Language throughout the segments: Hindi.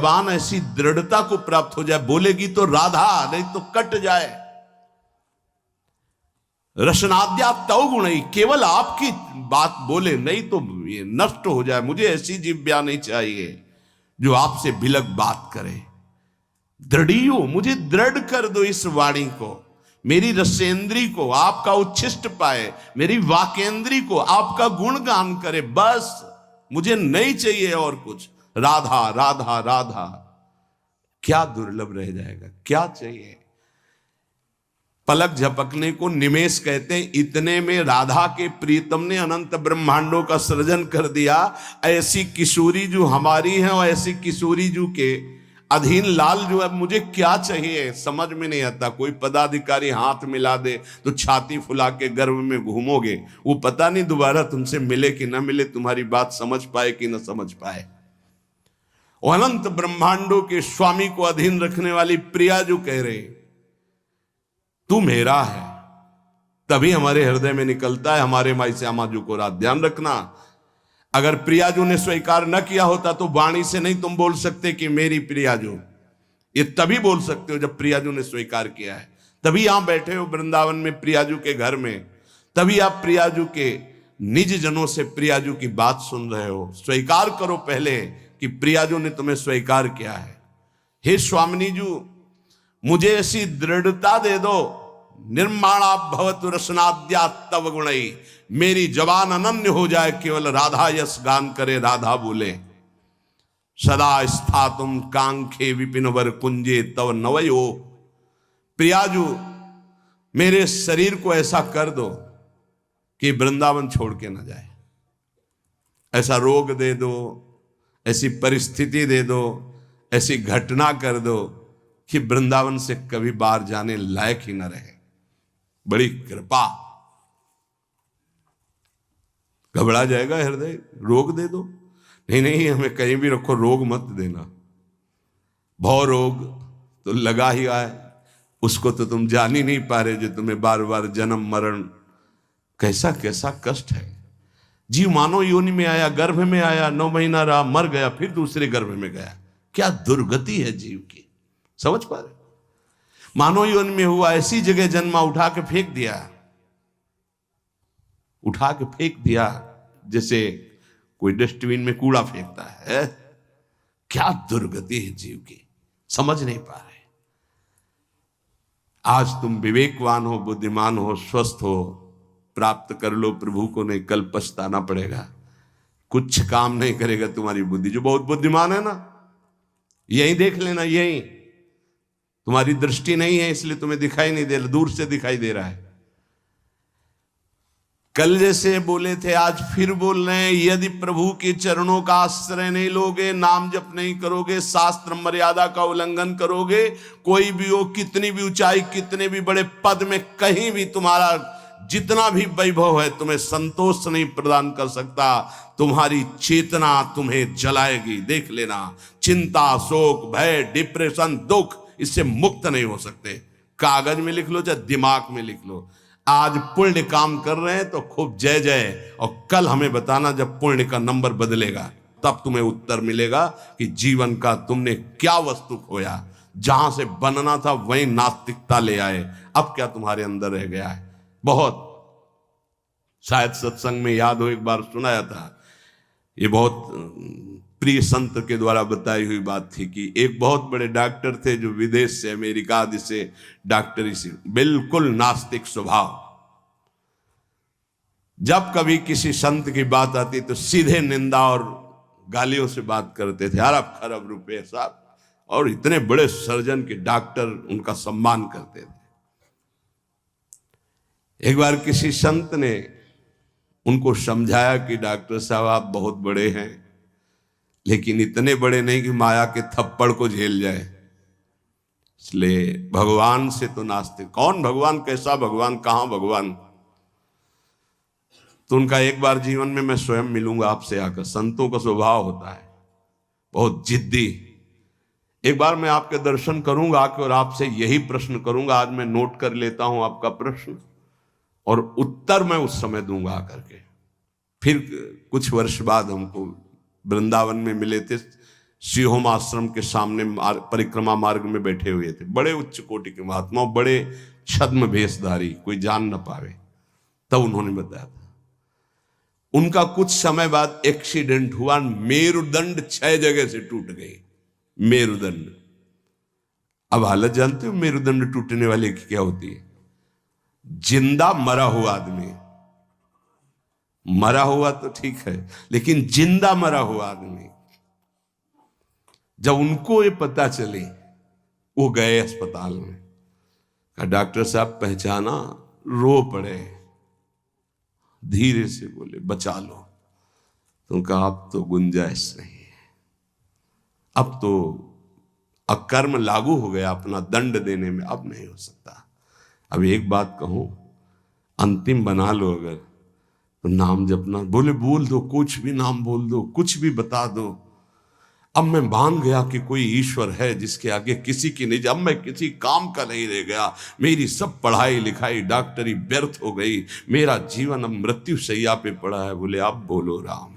जबान ऐसी दृढ़ता को प्राप्त हो जाए, बोलेगी तो राधा नहीं तो कट जाए। रसनाद्या तव गुण ही, केवल आपकी बात बोले नहीं तो ये नष्ट हो जाए। मुझे ऐसी जिह्वा नहीं चाहिए जो आपसे बिलक बात करे। दृढ़ियो, मुझे दृढ़ कर दो इस वाणी को, मेरी रसेंद्री को आपका उच्छिष्ट पाए, मेरी वाकेंद्री को आपका गुणगान करे। बस मुझे नहीं चाहिए और कुछ। राधा राधा राधा, क्या दुर्लभ रह जाएगा, क्या चाहिए। पलक झपकने को निमेष कहते हैं। इतने में राधा के प्रीतम ने अनंत ब्रह्मांडों का सृजन कर दिया। ऐसी किशोरी जो हमारी है और ऐसी किशोरी जो के अधीन लाल जो है, मुझे क्या चाहिए समझ में नहीं आता। कोई पदाधिकारी हाथ मिला दे तो छाती फुला के गर्भ में घूमोगे, वो पता नहीं दोबारा तुमसे मिले कि ना मिले, तुम्हारी बात समझ पाए कि ना समझ पाए। अनंत ब्रह्मांडों के स्वामी को अधीन रखने वाली प्रिया जो कह रहे तू मेरा है, तभी हमारे हृदय में निकलता है हमारे माई श्यामा जी को रात। ध्यान रखना, अगर प्रियाजू ने स्वीकार न किया होता तो वाणी से नहीं तुम बोल सकते कि मेरी प्रियाजू। ये तभी बोल सकते हो जब प्रियाजू ने स्वीकार किया है। तभी यहां बैठे हो वृंदावन में प्रियाजू के घर में, तभी आप प्रियाजू के निज जनों से प्रियाजू की बात सुन रहे हो। स्वीकार करो पहले कि प्रियाजू ने तुम्हें स्वीकार किया है। हे स्वामिनी जू, मुझे ऐसी दृढ़ता दे दो, निर्माणा भवतु रसनाद्या तव गुणई, मेरी जबान अनन्य हो जाए, केवल राधा यश गान करे, राधा बोले। सदा स्थातुम कांखे विपिन वर कुंजे तव नवयो, प्रियाजू मेरे शरीर को ऐसा कर दो कि वृंदावन छोड़ के ना जाए। ऐसा रोग दे दो, ऐसी परिस्थिति दे दो, ऐसी घटना कर दो कि वृंदावन से कभी बाहर जाने लायक ही न रहे। बड़ी कृपा। घबरा जाएगा हृदय, रोग दे दो। नहीं नहीं, हमें कहीं भी रखो, रोग मत देना। भव रोग तो लगा ही आए, उसको तो तुम जान ही नहीं पा रहे, जो तुम्हें बार बार जन्म मरण, कैसा कैसा कष्ट है। जीव मानव योनि में आया, गर्भ में आया, 9 महीना रहा, मर गया, फिर दूसरे गर्भ में गया। क्या दुर्गति है जीव की, समझ पा रहे। मानव योनि में हुआ, ऐसी जगह जन्मा, उठा के फेंक दिया, उठा के फेंक दिया जैसे कोई डस्टबिन में कूड़ा फेंकता है। क्या दुर्गति है जीव की, समझ नहीं पा रहे। आज तुम विवेकवान हो, बुद्धिमान हो, स्वस्थ हो, प्राप्त कर लो प्रभु को, नहीं कल पछताना पड़ेगा। कुछ काम नहीं करेगा तुम्हारी बुद्धि। जो बहुत बुद्धिमान है ना, यही देख लेना, यही तुम्हारी दृष्टि नहीं है इसलिए तुम्हें दिखाई नहीं दे रहा, दूर से दिखाई दे रहा है। कल जैसे बोले थे आज फिर बोल रहे हैं, यदि प्रभु के चरणों का आश्रय नहीं लोगे, नाम जप नहीं करोगे, शास्त्र मर्यादा का उल्लंघन करोगे, कोई भी हो, कितनी भी ऊंचाई, कितने भी बड़े पद में, कहीं भी तुम्हारा जितना भी वैभव है, तुम्हें संतोष नहीं प्रदान कर सकता। तुम्हारी चेतना तुम्हें जलाएगी, देख लेना। चिंता, शोक, भय, डिप्रेशन, दुख, इससे मुक्त नहीं हो सकते। कागज में लिख लो चाहे दिमाग में लिख लो। आज पुण्य काम कर रहे हैं तो खूब जय जय, और कल हमें बताना जब पुण्य का नंबर बदलेगा, तब तुम्हें उत्तर मिलेगा कि जीवन का तुमने क्या वस्तु खोया। जहां से बनना था वहीं नास्तिकता ले आए, अब क्या तुम्हारे अंदर रह गया है। बहुत शायद सत्संग में याद हो, एक बार सुनाया था, ये बहुत प्रिय संत के द्वारा बताई हुई बात थी कि एक बहुत बड़े डॉक्टर थे जो विदेश से, अमेरिका आदि से डॉक्टरी से, बिल्कुल नास्तिक स्वभाव। जब कभी किसी संत की बात आती तो सीधे निंदा और गालियों से बात करते थे। अरब खरब रुपए साहब, और इतने बड़े सर्जन के डॉक्टर उनका सम्मान करते थे। एक बार किसी संत ने उनको समझाया कि डॉक्टर साहब आप बहुत बड़े हैं, लेकिन इतने बड़े नहीं कि माया के थप्पड़ को झेल जाए, इसलिए भगवान से तो नास्तिक। कौन भगवान, कैसा भगवान, कहां भगवान। तो उनका एक बार जीवन में मैं स्वयं मिलूंगा आपसे आकर। संतों का स्वभाव होता है बहुत जिद्दी। एक बार मैं आपके दर्शन करूंगा आके और आपसे यही प्रश्न करूंगा। आज मैं नोट कर लेता हूं आपका प्रश्न और उत्तर मैं उस समय दूंगा आकर के। फिर कुछ वर्ष बाद हमको वृंदावन में मिले थे, सिंहोम आश्रम के सामने परिक्रमा मार्ग में बैठे हुए थे, बड़े उच्च कोटि के महात्मा, बड़े छद्म भेषधारी, कोई जान न पावे। तब उन्होंने बताया था उनका कुछ समय बाद एक्सीडेंट हुआ, मेरुदंड 6 जगह से टूट गई। मेरुदंड, अब हालत जानते हो मेरुदंड टूटने वाले की क्या होती है? जिंदा मरा हुआ आदमी, मरा हुआ तो ठीक है, लेकिन जिंदा मरा हुआ आदमी, जब उनको ये पता चले वो गए अस्पताल में, कहा डॉक्टर साहब पहचाना? रो पड़े, धीरे से बोले बचा लो। तो कहा अब तो गुंजाइश नहीं है, अब तो अकर्म लागू हो गया, अपना दंड देने में अब नहीं हो सकता। अब एक बात कहूं, अंतिम बना लो अगर तो नाम जपना। बोले बोल दो, कुछ भी नाम बोल दो, कुछ भी बता दो। अब मैं मान गया कि कोई ईश्वर है जिसके आगे किसी की नहीं, अब मैं किसी काम का नहीं रह गया, मेरी सब पढ़ाई लिखाई डॉक्टरी व्यर्थ हो गई, मेरा जीवन अब मृत्यु शैया पे पड़ा है। बोले अब बोलो राम,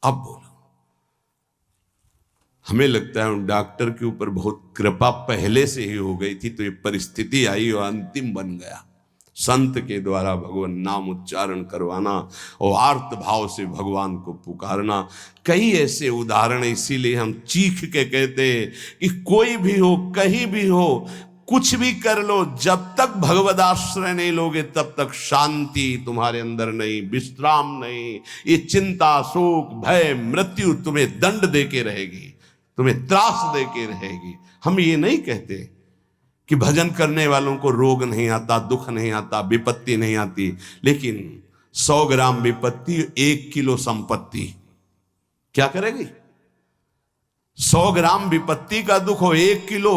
अब बोलो। हमें लगता है डॉक्टर के ऊपर बहुत कृपा पहले से ही हो गई थी, तो ये परिस्थिति आई और अंतिम बन गया। संत के द्वारा भगवान नाम उच्चारण करवाना और आर्त भाव से भगवान को पुकारना, कई ऐसे उदाहरण, इसीलिए हम चीख के कहते हैं कि कोई भी हो, कहीं भी हो, कुछ भी कर लो, जब तक भगवद आश्रय नहीं लोगे तब तक शांति तुम्हारे अंदर नहीं, विश्राम नहीं। ये चिंता, शोक, भय, मृत्यु तुम्हें दंड देके रहेगी, तुम्हें त्रास देके रहेगी। हम ये नहीं कहते कि भजन करने वालों को रोग नहीं आता, दुख नहीं आता, विपत्ति नहीं आती, लेकिन 100 ग्राम विपत्ति 1 किलो संपत्ति क्या करेगी? 100 ग्राम विपत्ति का दुख हो, 1 किलो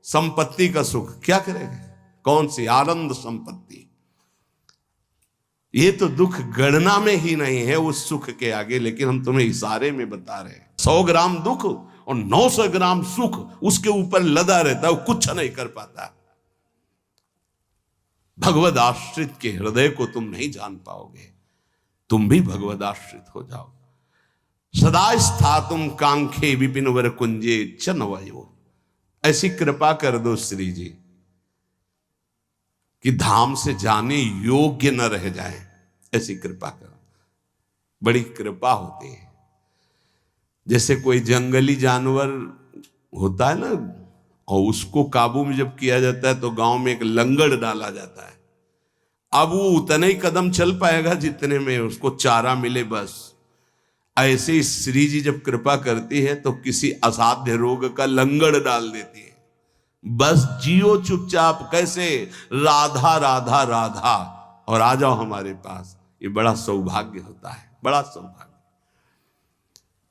संपत्ति का सुख क्या करेगी? कौन सी आनंद संपत्ति? ये तो दुख गणना में ही नहीं है उस सुख के आगे, लेकिन हम तुम्हें इशारे में बता रहे हैं। 100 ग्राम दुख और 900 ग्राम सुख उसके ऊपर लदा रहता है, वो कुछ नहीं कर पाता। भगवद आश्रित के हृदय को तुम नहीं जान पाओगे, तुम भी भगवद आश्रित हो जाओ। सदा स्थातुम कांखे विपिन वर कुंजे च नवयो। ऐसी कृपा कर दो श्री जी कि धाम से जाने योग्य न रह जाए, ऐसी कृपा करो। बड़ी कृपा होती है। जैसे कोई जंगली जानवर होता है ना, और उसको काबू में जब किया जाता है तो गांव में एक लंगड़ डाला जाता है। अब वो उतने ही कदम चल पाएगा जितने में उसको चारा मिले, बस। ऐसे ही श्री जी जब कृपा करती है तो किसी असाध्य रोग का लंगड़ डाल देती है, बस जियो चुपचाप। कैसे? राधा राधा राधा, और आ जाओ हमारे पास। ये बड़ा सौभाग्य होता है, बड़ा सौभाग्य।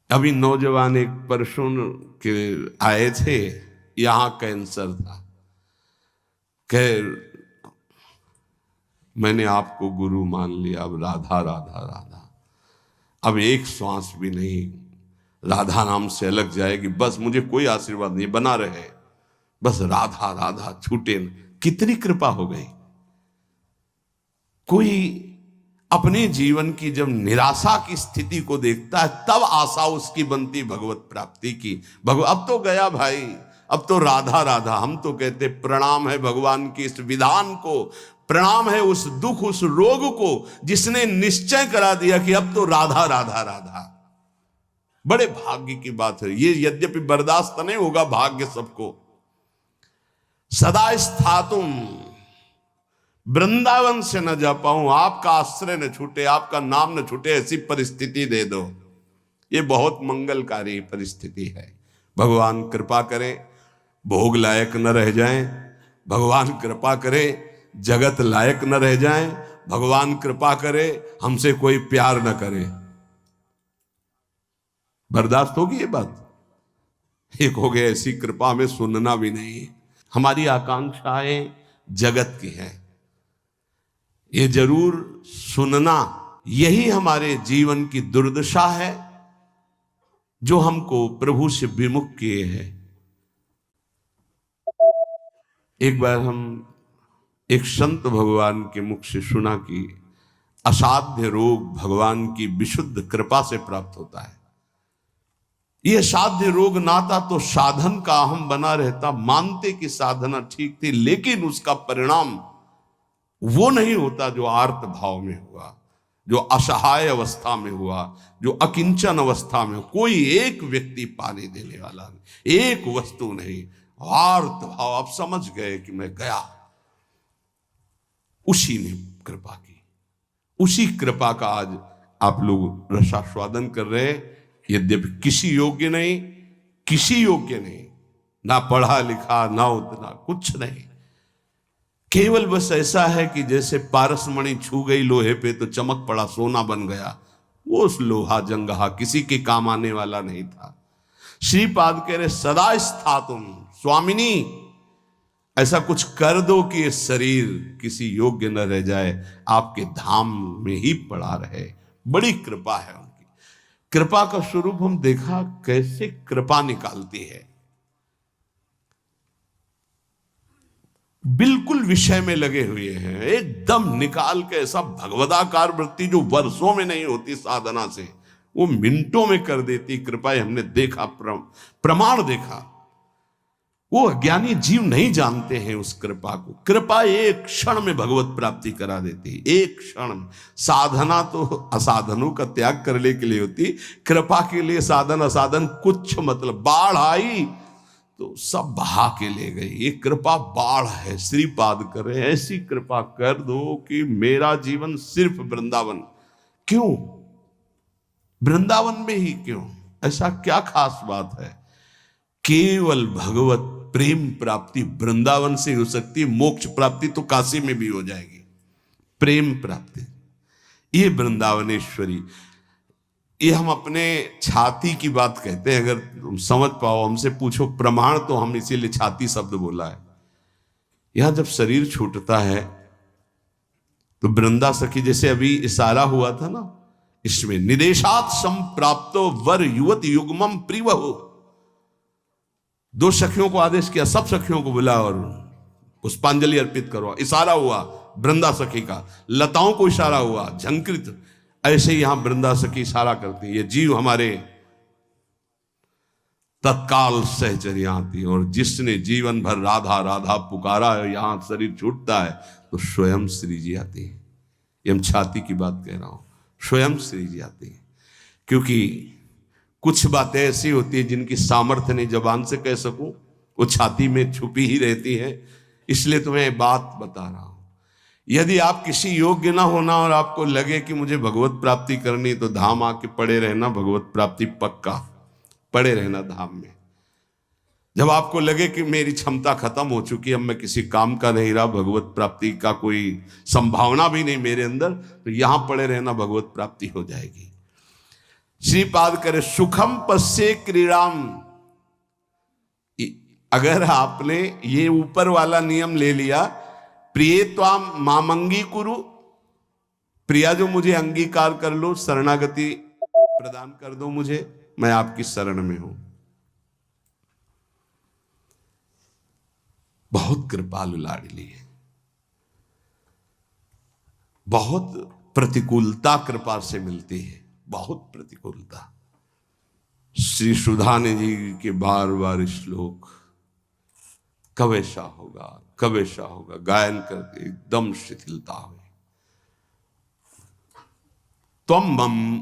अभी नौजवान एक परसों के आए थे, यहां कैंसर था। कह मैंने आपको गुरु मान लिया, अब राधा राधा राधा, अब एक श्वास भी नहीं राधा नाम से अलग जाएगी, बस मुझे कोई आशीर्वाद नहीं, बना रहे, बस राधा राधा छूटे न। कितनी कृपा हो गई। कोई अपने जीवन की जब निराशा की स्थिति को देखता है तब आशा उसकी बनती भगवत प्राप्ति की। अब तो गया भाई, अब तो राधा राधा। हम तो कहते प्रणाम है भगवान की इस विधान को, प्रणाम है उस दुख, उस रोग को जिसने निश्चय करा दिया कि अब तो राधा राधा राधा। बड़े भाग्य की बात है ये, यद्यपि बर्दाश्त नहीं होगा भाग्य सबको। सदा स्थातुम, वृंदावन से न जा पाऊं, आपका आश्रय न छूटे, आपका नाम न छूटे, ऐसी परिस्थिति दे दो। ये बहुत मंगलकारी परिस्थिति है। भगवान कृपा करें भोग लायक न रह जाएं, भगवान कृपा करें जगत लायक न रह जाएं, भगवान कृपा करे हमसे कोई प्यार न करे। बर्दाश्त होगी ये बात? एक हो गया ऐसी कृपा हमें सुनना भी नहीं। हमारी आकांक्षाएं जगत की है, ये जरूर सुनना। यही हमारे जीवन की दुर्दशा है जो हमको प्रभु से विमुख किए हैं। एक बार हम एक संत भगवान के मुख से सुना कि असाध्य रोग भगवान की विशुद्ध कृपा से प्राप्त होता है। यह साध्य रोग नाता तो साधन का अहम बना रहता। मानते कि साधना ठीक थी, लेकिन उसका परिणाम वो नहीं होता जो आर्त भाव में हुआ, जो असहाय अवस्था में हुआ, जो अकिंचन अवस्था में। कोई एक व्यक्ति पानी देने वाला नहीं, एक वस्तु नहीं, आर्त भाव। आप समझ गए कि मैं गया, उसी ने कृपा की। उसी कृपा का आज आप लोग रसास्वादन कर रहे हैं। यद्यपि किसी योग्य नहीं, किसी योग्य नहीं, ना पढ़ा लिखा, ना उतना कुछ नहीं, केवल बस ऐसा है कि जैसे पारसमणि छू गई लोहे पे तो चमक पड़ा, सोना बन गया। वो उस लोहा जंगहा किसी के काम आने वाला नहीं था। श्रीपाद कह रहे सदा स्था तुम स्वामिनी, ऐसा कुछ कर दो कि ये शरीर किसी योग्य न रह जाए, आपके धाम में ही पड़ा रहे। बड़ी कृपा है उनकी। कृपा का स्वरूप हम देखा कैसे कृपा निकालती है। बिल्कुल विषय में लगे हुए हैं, एकदम निकाल के ऐसा भगवदाकार वृत्ति जो वर्षों में नहीं होती साधना से, वो मिनटों में कर देती कृपा। हमने देखा, प्रमाण देखा। वो अज्ञानी जीव नहीं जानते हैं उस कृपा को। कृपा एक क्षण में भगवत प्राप्ति करा देती, एक क्षण। साधना तो असाधनों का त्याग करने के लिए होती, कृपा के लिए साधन असाधन कुछ मतलब। बाढ़ आई तो सब बहा के ले गई। ये कृपा बाढ़ है। श्रीपाद कर रहे, ऐसी कृपा कर दो कि मेरा जीवन सिर्फ वृंदावन। क्यों वृंदावन में ही? क्यों? ऐसा क्या खास बात है? केवल भगवत प्रेम प्राप्ति वृंदावन से हो सकती है। मोक्ष प्राप्ति तो काशी में भी हो जाएगी। प्रेम प्राप्ति ये वृंदावनेश्वरी। ये हम अपने छाती की बात कहते हैं। अगर तुम समझ पाओ, हमसे पूछो प्रमाण, तो हम इसीलिए छाती शब्द बोला है। यहां जब शरीर छूटता है तो वृंदा सखी, जैसे अभी इशारा हुआ था ना, इसमें निदेशात संप्राप्तो वर युवत युग्मम प्रिवहु। दो सखियों को आदेश किया, सब सखियों को बुला और पुष्पांजलि अर्पित करो। इशारा हुआ वृंदा सखी का, लताओं को इशारा हुआ, झंकृत। ऐसे ही यहां वृंदा सखी इशारा करती है। ये जीव हमारे तत्काल सहचर्या आती है। और जिसने जीवन भर राधा राधा पुकारा है, यहां शरीर छूटता है तो स्वयं श्री जी आती है। ये हम छाती की बात कह रहा हूं, स्वयं श्री जी आती है। क्योंकि कुछ बातें ऐसी होती है जिनकी सामर्थ्य नहीं जबान से कह सकूं, वो छाती में छुपी ही रहती है। इसलिए तुम्हें बात बता रहा हूं। यदि आप किसी योग्य ना होना और आपको लगे कि मुझे भगवत प्राप्ति करनी, तो धाम आके पड़े रहना, भगवत प्राप्ति पक्का। पड़े रहना धाम में। जब आपको लगे कि मेरी क्षमता खत्म हो चुकी, अब मैं किसी काम का नहीं रहा, भगवत प्राप्ति का कोई संभावना भी नहीं मेरे अंदर, तो यहां पड़े रहना, भगवत प्राप्ति हो जाएगी। श्रीपाद करे सुखम पश्ये क्रीड़ाम। अगर आपने ये ऊपर वाला नियम ले लिया, प्रिय त्वाम मामंगी कुरु, प्रिया जो मुझे अंगीकार कर लो, शरणागति प्रदान कर दो मुझे, मैं आपकी शरण में हूं। बहुत कृपालु लाडली है। बहुत प्रतिकूलता कृपा से मिलती है, बहुत प्रतिकूलता। श्री सुधाने जी के बार बार श्लोक, कब ऐसा होगा, कब ऐसा होगा, गायन करके एकदम शिथिलता हुई। तुम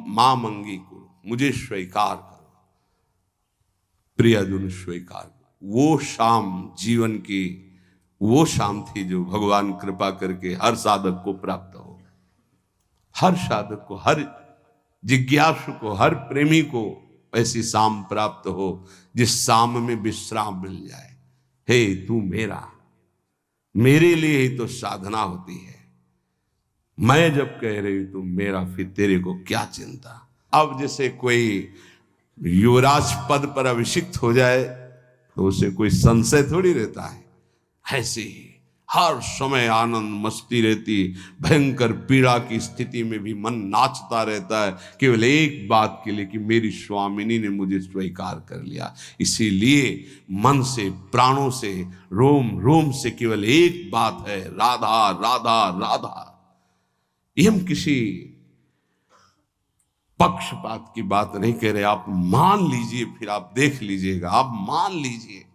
मां मंगी करो, मुझे स्वीकार करो, प्रियजन स्वीकार करो। वो शाम जीवन की वो शाम थी जो भगवान कृपा करके हर साधक को प्राप्त हो। हर साधक को, हर जिज्ञासु को, हर प्रेमी को ऐसी शाम प्राप्त हो जिस शाम में विश्राम मिल जाए। हे तू मेरा, मेरे लिए ही तो साधना होती है। मैं जब कह रही तू मेरा, फिर तेरे को क्या चिंता। अब जैसे कोई युवराज पद पर अभिषिक्त हो जाए तो उसे कोई संशय थोड़ी रहता है। ऐसे ही हर समय आनंद मस्ती रहती, भयंकर पीड़ा की स्थिति में भी मन नाचता रहता है, केवल एक बात के लिए कि मेरी स्वामिनी ने मुझे स्वीकार कर लिया। इसीलिए मन से, प्राणों से, रोम रोम से केवल एक बात है, राधा राधा राधा। ये हम किसी पक्षपात की बात नहीं कह रहे, आप मान लीजिए, फिर आप देख लीजिएगा, आप मान लीजिए।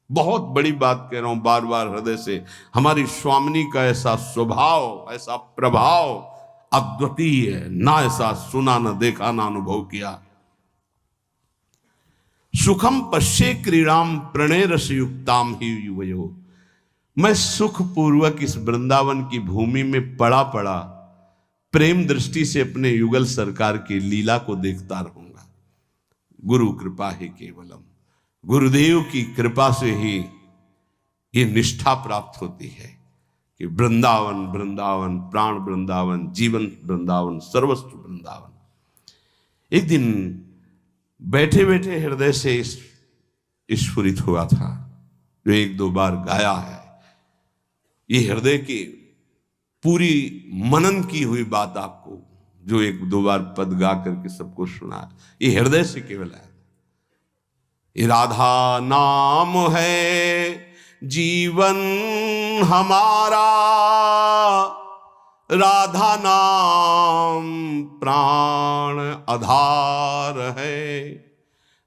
बहुत बड़ी बात कह रहा हूं बार बार हृदय से। हमारी स्वामिनी का ऐसा स्वभाव, ऐसा प्रभाव अद्वितीय है, ना ऐसा सुना, न देखा, ना अनुभव किया। सुखम पश्ये क्रीड़ाम प्रणय रस युक्ताम ही युवयो। मैं सुख पूर्वक इस वृंदावन की भूमि में पड़ा पड़ा प्रेम दृष्टि से अपने युगल सरकार की लीला को देखता रहूंगा। गुरु कृपा ही केवलम, गुरुदेव की कृपा से ही ये निष्ठा प्राप्त होती है कि वृंदावन वृंदावन, प्राण वृंदावन, जीवन वृंदावन, सर्वस्व वृंदावन। एक दिन बैठे बैठे हृदय से स्फुरित हुआ था, जो एक दो बार गाया है। ये हृदय की पूरी मनन की हुई बात आपको जो एक दो बार पद गा करके सबको सुना, ये हृदय से केवल है। ये राधा नाम है जीवन हमारा, राधा नाम प्राण आधार है,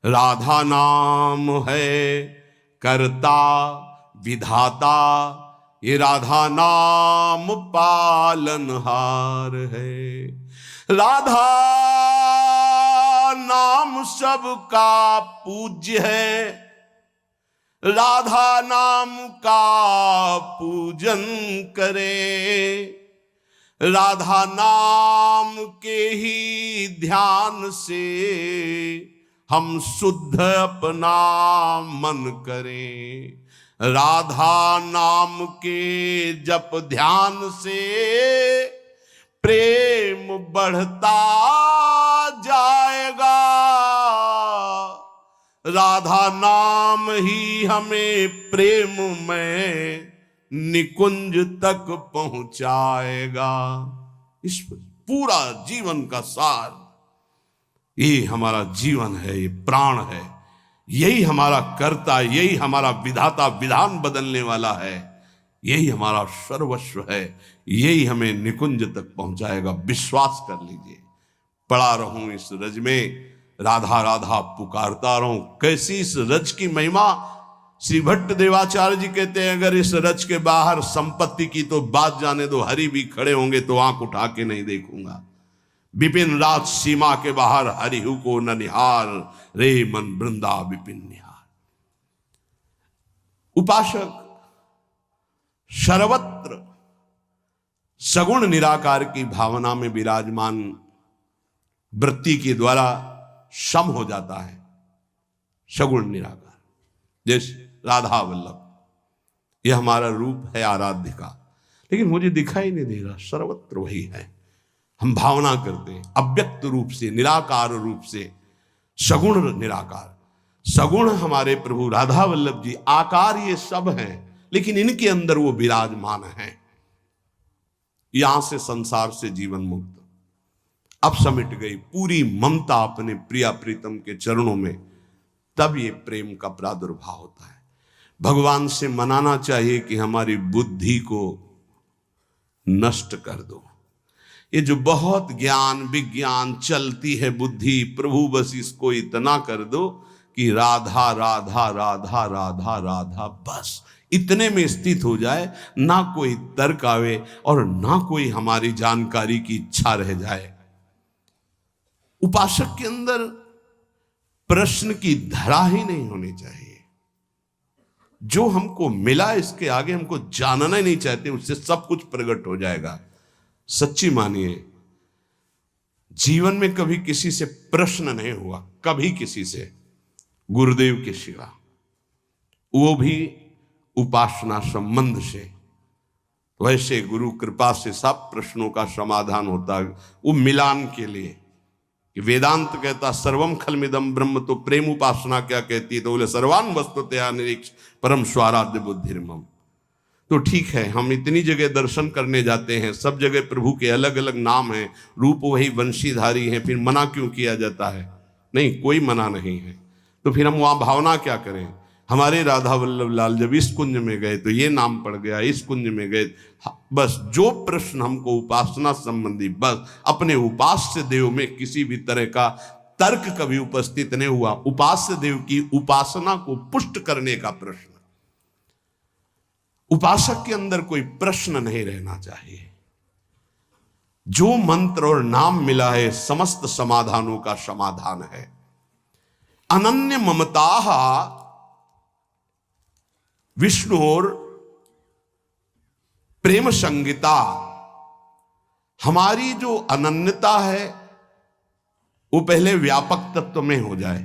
राधा नाम है कर्ता विधाता, ये राधा नाम पालनहार है। राधा नाम सबका पूज्य है, राधा नाम का पूजन करे, राधा नाम के ही ध्यान से हम शुद्ध अपना मन करें। राधा नाम के जप ध्यान से प्रेम बढ़ता जाएगा, राधा नाम ही हमें प्रेम में निकुंज तक पहुंचाएगा। इस पूरा जीवन का सार, ये हमारा जीवन है, ये प्राण है, यही हमारा कर्ता, यही हमारा विधाता, विधान बदलने वाला है, यही हमारा सर्वस्व है, यही हमें निकुंज तक पहुंचाएगा। विश्वास कर लीजिए। पड़ा रहूं इस रज में, राधा राधा पुकारता रहूं। कैसी इस रज की महिमा। श्री भट्ट देवाचार्य जी कहते हैं, अगर इस रज के बाहर संपत्ति की तो बात जाने दो, हरि भी खड़े होंगे तो आंख उठा के नहीं देखूंगा। विपिन राज सीमा के बाहर हरिहु को न निहार, रे मन वृंदा विपिन निहार। उपासक सर्वत्र सगुण निराकार की भावना में विराजमान वृत्ति के द्वारा सम हो जाता है। सगुण निराकार, जैसे राधा वल्लभ, यह हमारा रूप है आराध्य का, लेकिन मुझे दिखाई नहीं दे रहा, सर्वत्र वही है। हम भावना करते हैं अव्यक्त रूप से, निराकार रूप से, सगुण निराकार। सगुण हमारे प्रभु राधा वल्लभ जी, आकार ये सब हैं, लेकिन इनके अंदर वो विराजमान हैं। यहां से संसार से जीवन मुक्त, अब समिट गई पूरी ममता अपने प्रिया प्रीतम के चरणों में, तब ये प्रेम का प्रादुर्भाव होता है। भगवान से मनाना चाहिए कि हमारी बुद्धि को नष्ट कर दो। ये जो बहुत ज्ञान विज्ञान चलती है बुद्धि, प्रभु बस इसको इतना कर दो कि राधा राधा राधा राधा राधा, बस इतने में स्थित हो जाए, ना कोई तर्क आवे और ना कोई हमारी जानकारी की इच्छा रह जाए। उपासक के अंदर प्रश्न की धरा ही नहीं होनी चाहिए। जो हमको मिला इसके आगे हमको जानना ही नहीं चाहते, उससे सब कुछ प्रकट हो जाएगा। सच्ची मानिए, जीवन में कभी किसी से प्रश्न नहीं हुआ, कभी किसी से, गुरुदेव के सिवा, वो भी उपासना संबंध से। वैसे गुरु कृपा से सब प्रश्नों का समाधान होता है, वो मिलान के लिए। कि वेदांत कहता सर्वम खलमिदम ब्रह्म, तो प्रेम उपासना क्या कहती है? तो बोले सर्वान वस्तुतया निरीक्ष परम स्वाराध्य बुद्धिर्मम। तो ठीक है, हम इतनी जगह दर्शन करने जाते हैं, सब जगह प्रभु के अलग अलग नाम हैं, रूप वही वंशीधारी हैं, फिर मना क्यों किया जाता है? नहीं, कोई मना नहीं है। तो फिर हम वहाँ भावना क्या करें? हमारे राधा वल्लभ लाल जब इस कुंज में गए तो ये नाम पड़ गया, इस कुंज में गए। बस जो प्रश्न हमको उपासना संबंधी, बस अपने उपास्य देव में किसी भी तरह का तर्क कभी उपस्थित नहीं हुआ। उपास्य देव की उपासना को पुष्ट करने का प्रश्न, उपासक के अंदर कोई प्रश्न नहीं रहना चाहिए। जो मंत्र और नाम मिला है समस्त समाधानों का समाधान है। अनन्य ममता विष्णुर प्रेम संगीता, हमारी जो अनन्यता है वो पहले व्यापक तत्व में हो जाए,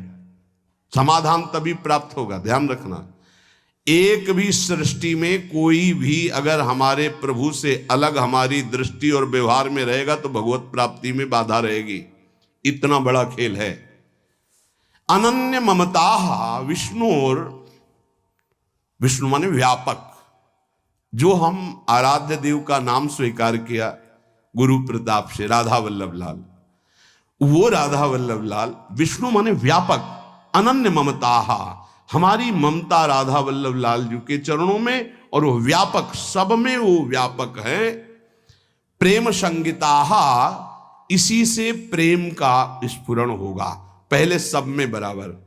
समाधान तभी प्राप्त होगा। ध्यान रखना, एक भी सृष्टि में कोई भी अगर हमारे प्रभु से अलग हमारी दृष्टि और व्यवहार में रहेगा तो भगवत प्राप्ति में बाधा रहेगी। इतना बड़ा खेल है। अनन्य ममता विष्णुर, विष्णु माने व्यापक। जो हम आराध्य देव का नाम स्वीकार किया गुरु प्रताप से, राधा वल्लभ लाल, वो राधा वल्लभ लाल विष्णु माने व्यापक। अनन्य ममता, हमारी ममता राधा वल्लभ लाल जी के चरणों में, और वो व्यापक, सब में वो व्यापक है। प्रेम संगीता, इसी से प्रेम का स्फुरण होगा, पहले सब में बराबर।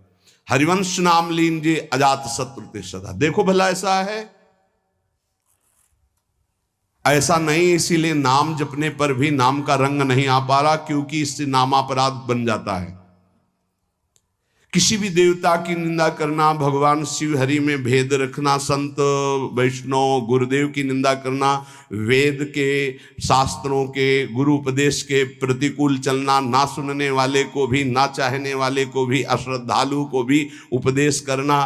हरिवंश नाम लीजिए अजात शत्रु सदा। देखो भला ऐसा है? ऐसा नहीं, इसीलिए नाम जपने पर भी नाम का रंग नहीं आ पा रहा, क्योंकि इससे नामापराध बन जाता है। किसी भी देवता की निंदा करना, भगवान शिव हरि में भेद रखना, संत वैष्णव गुरुदेव की निंदा करना, वेद के शास्त्रों के गुरु उपदेश के प्रतिकूल चलना, ना सुनने वाले को भी, ना चाहने वाले को भी, अश्रद्धालु को भी उपदेश करना,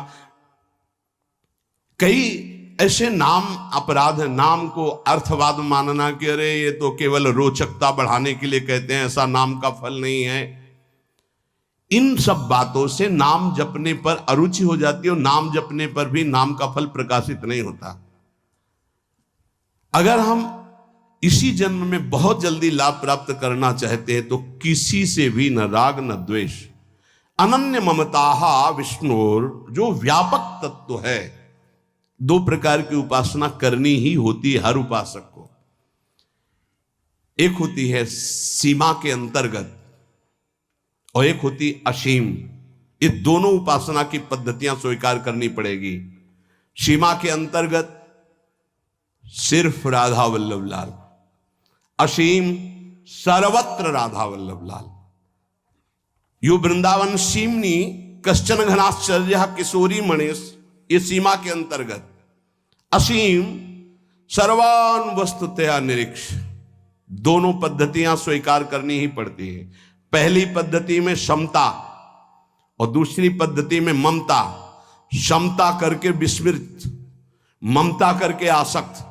कई ऐसे नाम अपराध है। नाम को अर्थवाद मानना कि अरे ये तो केवल रोचकता बढ़ाने के लिए कहते हैं, ऐसा नाम का फल नहीं है। इन सब बातों से नाम जपने पर अरुचि हो जाती है, और नाम जपने पर भी नाम का फल प्रकाशित नहीं होता। अगर हम इसी जन्म में बहुत जल्दी लाभ प्राप्त करना चाहते हैं तो किसी से भी न राग न द्वेष। अनन्य ममता विष्णुर, जो व्यापक तत्व है। दो प्रकार की उपासना करनी ही होती है हर उपासक को। एक होती है सीमा के अंतर्गत और एक होती असीम। ये दोनों उपासना की पद्धतियां स्वीकार करनी पड़ेगी। सीमा के अंतर्गत सिर्फ राधा वल्लभ लाल, असीम सर्वत्र राधा वल्लभ लाल। यो वृंदावन सीमनी कश्चन घनाश्चर्य किशोरी मणेश, ये सीमा के अंतर्गत। असीम सर्वान वस्तुतया निरीक्ष। दोनों पद्धतियां स्वीकार करनी ही पड़ती है। पहली पद्धति में समता और दूसरी पद्धति में ममता। समता करके विस्मृत, ममता करके आसक्त,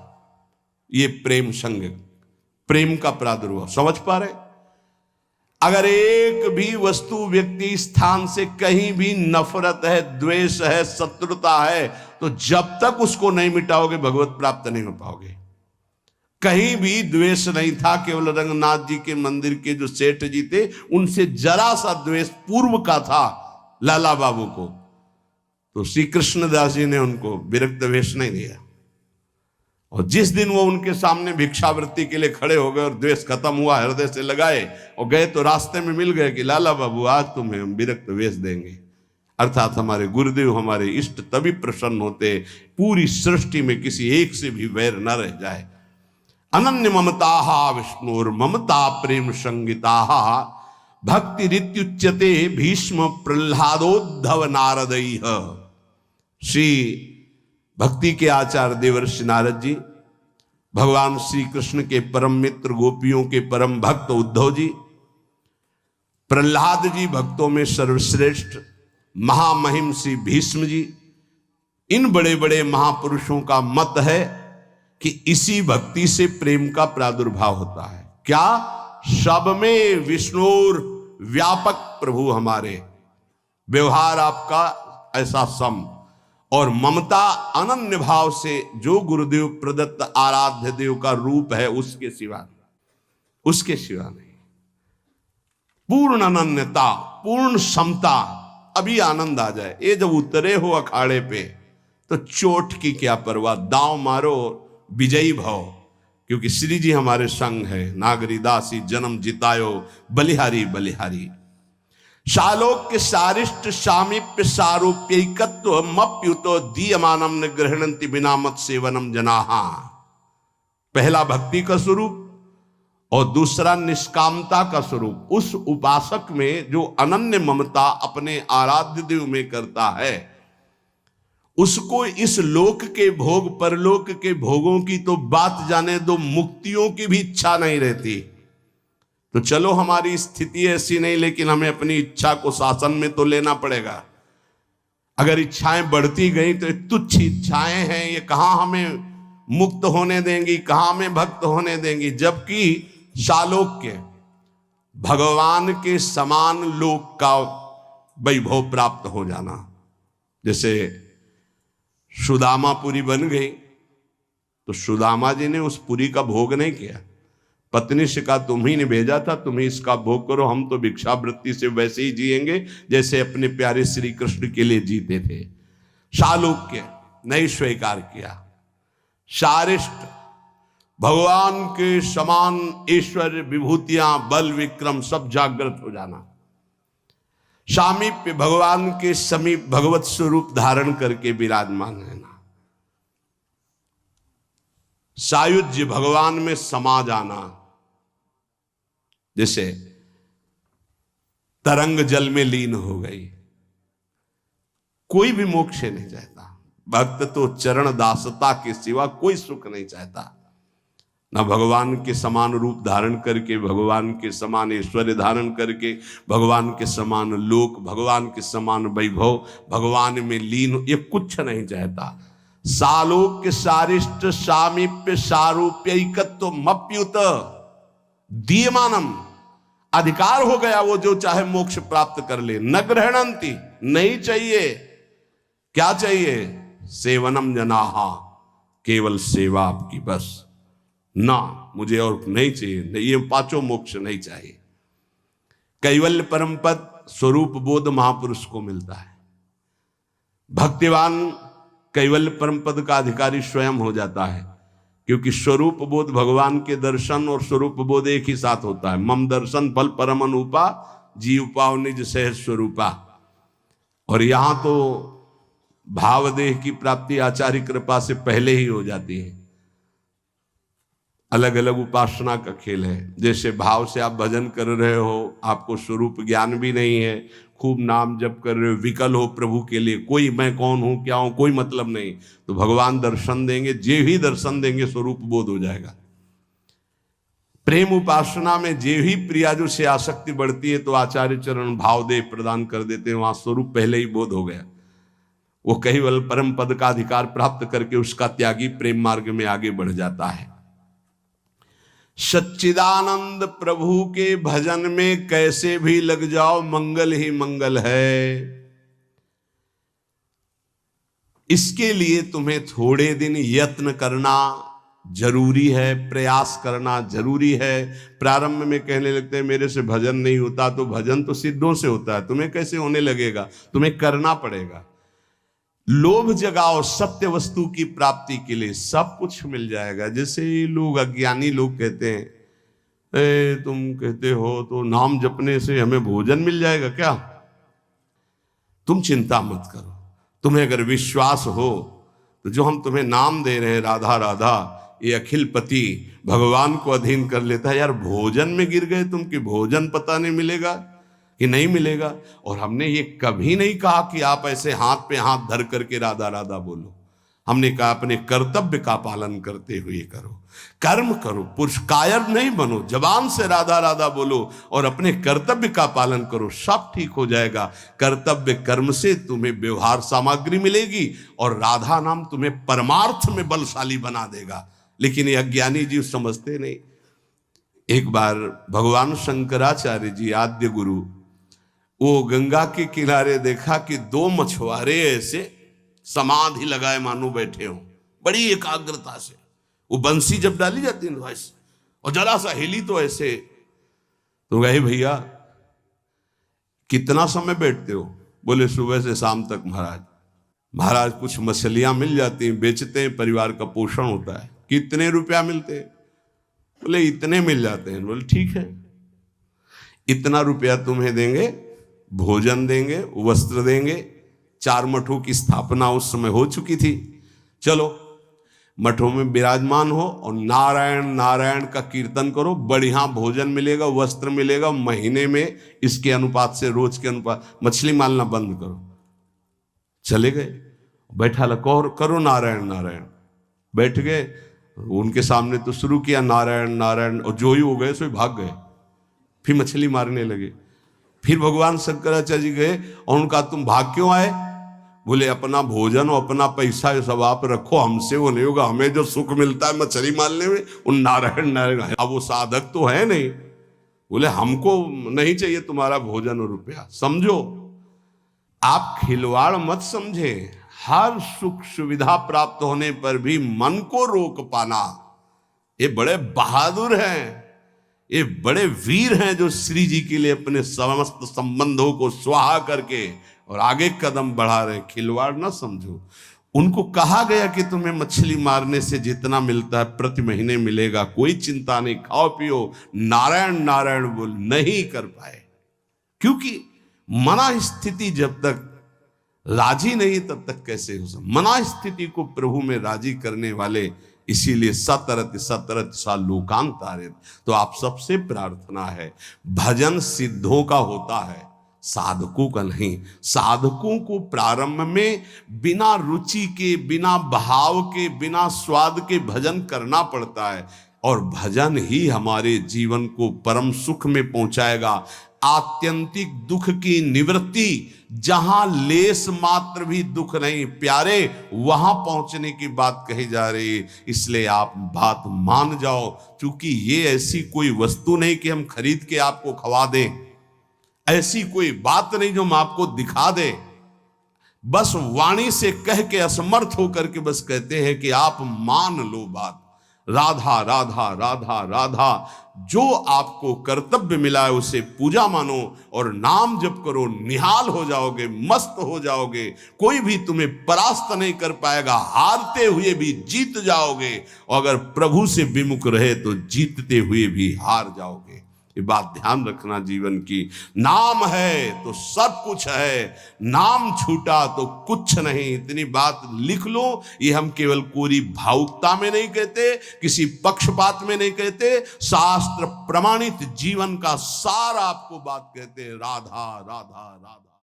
ये प्रेम संग, प्रेम का प्रादुर्भाव। समझ पा रहे? अगर एक भी वस्तु व्यक्ति स्थान से कहीं भी नफरत है, द्वेष है, शत्रुता है, तो जब तक उसको नहीं मिटाओगे भगवत प्राप्त नहीं हो पाओगे। कहीं भी द्वेष नहीं था, केवल रंगनाथ जी के मंदिर के जो सेठ जी थे उनसे जरा सा द्वेष पूर्व का था लाला बाबू को, तो श्री कृष्णदास जी ने उनको विरक्त वेश नहीं दिया। और जिस दिन वो उनके सामने भिक्षावृत्ति के लिए खड़े हो गए और द्वेष खत्म हुआ, हृदय से लगाए और गए, तो रास्ते में मिल गए कि लाला बाबू आज तुम्हें हम विरक्त वेश देंगे। अर्थात हमारे गुरुदेव, हमारे इष्ट तभी प्रसन्न होते पूरी सृष्टि में किसी एक से भी वैर न रह जाए। अनन्य ममता विष्णुर ममता प्रेम संगीता भक्ति रित्युच्यते भीष्म प्रह्लादोद्धव नारदैः। श्री भक्ति के आचार्य देवर्षि नारद जी, भगवान श्री कृष्ण के परम मित्र, गोपियों के परम भक्त उद्धव जी, प्रह्लाद जी भक्तों में सर्वश्रेष्ठ, महामहिम श्री भीष्म जी, इन बड़े बड़े महापुरुषों का मत है कि इसी भक्ति से प्रेम का प्रादुर्भाव होता है। क्या? सब में विष्णुर व्यापक प्रभु हमारे, व्यवहार आपका ऐसा सम, और ममता अनन्य भाव से जो गुरुदेव प्रदत्त आराध्य देव का रूप है उसके सिवा, उसके सिवा नहीं। पूर्ण अनन्यता, पूर्ण समता, अभी आनंद आ जाए। ये जब उतरे हो अखाड़े पे तो चोट की क्या परवाह, दांव मारो विजयी भव, क्योंकि श्री जी हमारे संग है। नागरी दासी जन्म जितायो बलिहारी बलिहारी। शालोक्य सारिष्ट सामीप्य सारूप्यकत्व मप्युतो दीयमानम न गृहणंति बिना मत सेवनम जनाहा। पहला भक्ति का स्वरूप और दूसरा निष्कामता का स्वरूप। उस उपासक में जो अनन्य ममता अपने आराध्य देव में करता है, उसको इस लोक के भोग परलोक के भोगों की तो बात जाने दो, मुक्तियों की भी इच्छा नहीं रहती। तो चलो हमारी स्थिति ऐसी नहीं, लेकिन हमें अपनी इच्छा को शासन में तो लेना पड़ेगा। अगर इच्छाएं बढ़ती गई तो तुच्छ इच्छाएं हैं, ये कहां हमें मुक्त होने देंगी, कहां हमें भक्त होने देंगी। जबकि शालोक्य भगवान के समान लोक का वैभव प्राप्त हो जाना। जैसे सुदामा पुरी बन गई तो सुदामा जी ने उस पुरी का भोग नहीं किया, पत्नी से कहा तुम्ही ने भेजा था, तुम ही इसका भोग करो, हम तो भिक्षावृत्ति से वैसे ही जिएंगे जैसे अपने प्यारे श्री कृष्ण के लिए जीते थे। शालोक्य नहीं स्वीकार किया। शारिष्ट भगवान के समान ऐश्वर्य विभूतियां बल विक्रम सब जागृत हो जाना। सामीप्य भगवान के समीप भगवत स्वरूप धारण करके विराजमान रहना। सायुज्य भगवान में समा जाना। जैसे तरंग जल में लीन हो गई, कोई भी मोक्ष नहीं चाहता। भक्त तो चरण दासता के सिवा कोई सुख नहीं चाहता। ना भगवान के समान रूप धारण करके, भगवान के समान ऐश्वर्य धारण करके, भगवान के समान लोक, भगवान के समान वैभव, भगवान में लीन, ये कुछ नहीं चाहता। सालोक्य सारिष्ट सामीप्य सारूप्यकत्व मप्युत दीयमानम। अधिकार हो गया, वो जो चाहे मोक्ष प्राप्त कर ले। न ग्रहणंति, नहीं चाहिए। क्या चाहिए? सेवनम जनाहा, केवल सेवा आपकी बस। ना मुझे और नहीं चाहिए, नहीं, ये पांचों मोक्ष नहीं चाहिए। कैवल्य परम पद स्वरूप बोध महापुरुष को मिलता है। भक्तिवान कैवल्य परम पद का अधिकारी स्वयं हो जाता है, क्योंकि स्वरूप बोध भगवान के दर्शन और स्वरूप बोध एक ही साथ होता है। मम दर्शन फल परम अनुपा जीव पाव निज सहज स्वरूपा। और यहां तो भावदेह की प्राप्ति आचार्य कृपा से पहले ही हो जाती है। अलग अलग उपासना का खेल है। जैसे भाव से आप भजन कर रहे हो, आपको स्वरूप ज्ञान भी नहीं है, खूब नाम जप कर रहे हो, विकल हो प्रभु के लिए, कोई मैं कौन हूं क्या हूं कोई मतलब नहीं, तो भगवान दर्शन देंगे, जे ही दर्शन देंगे स्वरूप बोध हो जाएगा। प्रेम उपासना में जे ही प्रियाजु से आसक्ति बढ़ती है तो आचार्य चरण भाव दे प्रदान कर देते हैं, वहां स्वरूप पहले ही बोध हो गया। वो केवल परम पद का अधिकार प्राप्त करके उसका त्यागी प्रेम मार्ग में आगे बढ़ जाता है। सच्चिदानंद प्रभु के भजन में कैसे भी लग जाओ, मंगल ही मंगल है। इसके लिए तुम्हें थोड़े दिन यत्न करना जरूरी है, प्रयास करना जरूरी है। प्रारंभ में कहने लगते हैं मेरे से भजन नहीं होता, तो भजन तो सिद्धों से होता है, तुम्हें कैसे होने लगेगा? तुम्हें करना पड़ेगा। लोभ जगाओ सत्य वस्तु की प्राप्ति के लिए, सब कुछ मिल जाएगा। जैसे लोग अज्ञानी लोग कहते हैं तुम कहते हो तो नाम जपने से हमें भोजन मिल जाएगा क्या? तुम चिंता मत करो। तुम्हें अगर विश्वास हो तो जो हम तुम्हें नाम दे रहे हैं राधा राधा, ये अखिल पति भगवान को अधीन कर लेता है। यार भोजन में गिर गए तुम कि भोजन पता नहीं मिलेगा कि नहीं मिलेगा। और हमने ये कभी नहीं कहा कि आप ऐसे हाथ पे हाथ धर करके राधा राधा बोलो। हमने कहा अपने कर्तव्य का पालन करते हुए करो, कर्म करो, पुरुष कायर नहीं बनो, जबान से राधा राधा बोलो और अपने कर्तव्य का पालन करो, सब ठीक हो जाएगा। कर्तव्य कर्म से तुम्हें व्यवहार सामग्री मिलेगी और राधा नाम तुम्हें परमार्थ में बलशाली बना देगा। लेकिन ये अज्ञानी जीव समझते नहीं। एक बार भगवान शंकराचार्य जी आद्य गुरु, वो गंगा के किनारे देखा कि दो मछुआरे ऐसे समाधि लगाए मानो बैठे हो, बड़ी एकाग्रता से। वो बंसी जब डाली जाती है वैसे, और जरा सा हिली तो ऐसे। तो गए भैया कितना समय बैठते हो? बोले सुबह से शाम तक महाराज। महाराज कुछ मछलियां मिल जाती हैं, बेचते हैं, परिवार का पोषण होता है। कितने रुपया मिलते हैं? बोले इतने मिल जाते हैं। बोले ठीक है, इतना रुपया तुम्हें देंगे, भोजन देंगे, वस्त्र देंगे। 4 मठों की स्थापना उस समय हो चुकी थी। चलो मठों में विराजमान हो और नारायण नारायण का कीर्तन करो, बढ़िया भोजन मिलेगा, वस्त्र मिलेगा। महीने में इसके अनुपात से, रोज के अनुपात, मछली मारना बंद करो। चले गए, बैठा लको करो नारायण नारायण। बैठ गए, उनके सामने तो शुरू किया नारायण नारायण, और जो ही हो गए सो ही भाग गए। फिर मछली मारने लगे। फिर भगवान शंकराचार्य जी गए और उनका तुम भाग क्यों आए? बोले अपना भोजन और अपना पैसा ये सब आप रखो, हमसे वो नहीं होगा। हमें जो सुख मिलता है मछली मारने में, उन नारायण नारायण। अब वो साधक तो है नहीं। बोले हमको नहीं चाहिए तुम्हारा भोजन और रुपया। समझो, आप खिलवाड़ मत समझे। हर सुख सुविधा प्राप्त होने पर भी मन को रोक पाना, ये बड़े बहादुर हैं, ये बड़े वीर हैं जो श्री जी के लिए अपने समस्त संबंधों को स्वाहा करके और आगे कदम बढ़ा रहे। खिलवाड़ ना समझो। उनको कहा गया कि तुम्हें मछली मारने से जितना मिलता है प्रति महीने मिलेगा, कोई चिंता नहीं, खाओ पियो, नारायण नारायण बोल। नहीं कर पाए, क्योंकि मना स्थिति जब तक राजी नहीं तब तक कैसे हो सकता। मना स्थिति को प्रभु में राजी करने वाले, इसीलिए सतरत सतरत सा लोकांतारित। तो आप सबसे प्रार्थना है, भजन सिद्धों का होता है, साधकों का नहीं। साधकों को प्रारंभ में बिना रुचि के, बिना भाव के, बिना स्वाद के भजन करना पड़ता है, और भजन ही हमारे जीवन को परम सुख में पहुंचाएगा। आत्यंतिक दुख की निवृत्ति, जहां लेस मात्र भी दुख नहीं प्यारे, वहां पहुंचने की बात कही जा रही है। इसलिए आप बात मान जाओ, क्योंकि ये ऐसी कोई वस्तु नहीं कि हम खरीद के आपको खवा दें, ऐसी कोई बात नहीं जो हम आपको दिखा दें। बस वाणी से कह के असमर्थ होकर के बस कहते हैं कि आप मान लो बात। राधा राधा राधा राधा, जो आपको कर्तव्य मिला है उसे पूजा मानो और नाम जप करो, निहाल हो जाओगे, मस्त हो जाओगे। कोई भी तुम्हें परास्त नहीं कर पाएगा, हारते हुए भी जीत जाओगे, और अगर प्रभु से विमुख रहे तो जीतते हुए भी हार जाओगे। ये बात ध्यान रखना जीवन की। नाम है तो सब कुछ है, नाम छूटा तो कुछ नहीं। इतनी बात लिख लो। ये हम केवल कोरी भावुकता में नहीं कहते, किसी पक्षपात में नहीं कहते, शास्त्र प्रमाणित जीवन का सार आपको बात कहते हैं। राधा राधा राधा।